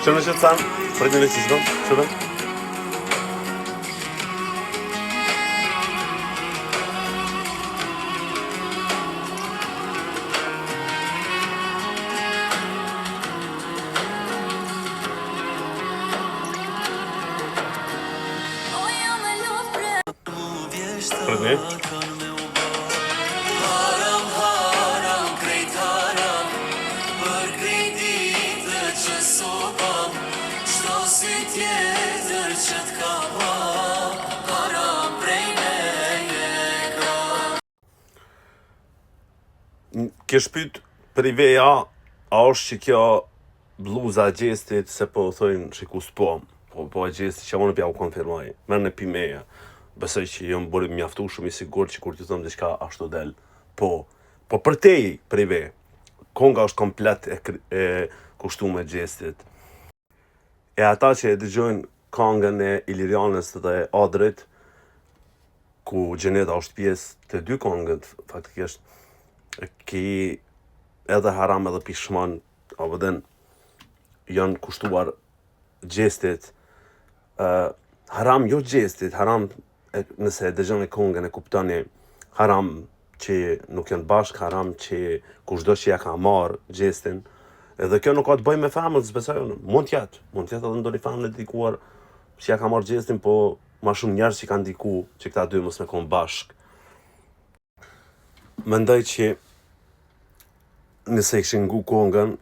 Şunu sen, bırakın sizden, şuradan. Bırakın. Ke shpyt priveja, a është që kjo bluza e gjestit, se po thojnë shiku s'po, po e gjesti që unë pja u konfirmoj, merë në pimeja, besoj që jëmë bërë mjaftu shumë i sigur që kur të thëmë diçka ashtu del, po për te prive, konga është komplet e kushtuar gjestit. E ata që e dëgjojnë kangën e Ilirianës dhe Adrit, ku Gjeneta është pjesë të dy kongët, faktikisht, ki edhe haram edhe pishman, abëden, janë kushtuar gjestit, haram jo gjestit, haram nëse e dëgjoni kongën e kuptoni, haram që nuk janë bashk, haram që kushdo që ja ka marë gjestin, edhe kjo nuk ka të bëjë me famën, s'besoj unë, mund t'jetë edhe ndonjë famën e dikuar që ja ka marë gjestin, po ma shumë njerëz që kanë diku që këta dy mos me konë bashk. Mendoj që nëse e kishin ngu kongën,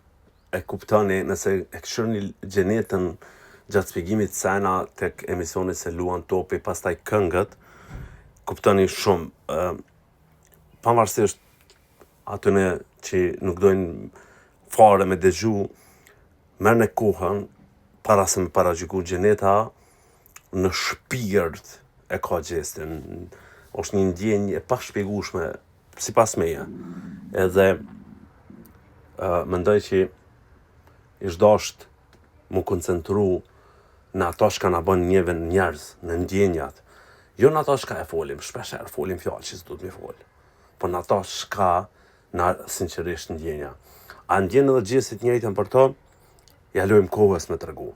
e kuptoni, nëse e këshirni Gjenetën gjatë shpjegimit sena tek emisioni se luan topi, pastaj këngët, kuptoni shumë. Pavarësisht atyne që nuk dojnë fare me dëgju, merë në kohën, para se me paragjyku Gjeneta, në shpirt e ka gjestin. Është një ndjenjë e pashpjegueshme, sipas meje. Edhe mendoj që ish dasht mu koncentru në ato shka na bën njeve njerëz, në ndjenjat. Jo në ato shka e folim, shpesher folim fjallë që s'du t'mi fol. Po në ato shka na sinqerisht ndjenja. A ndjenë edhe gjestit njëjtën për to, ja lojmë kohës me tregu.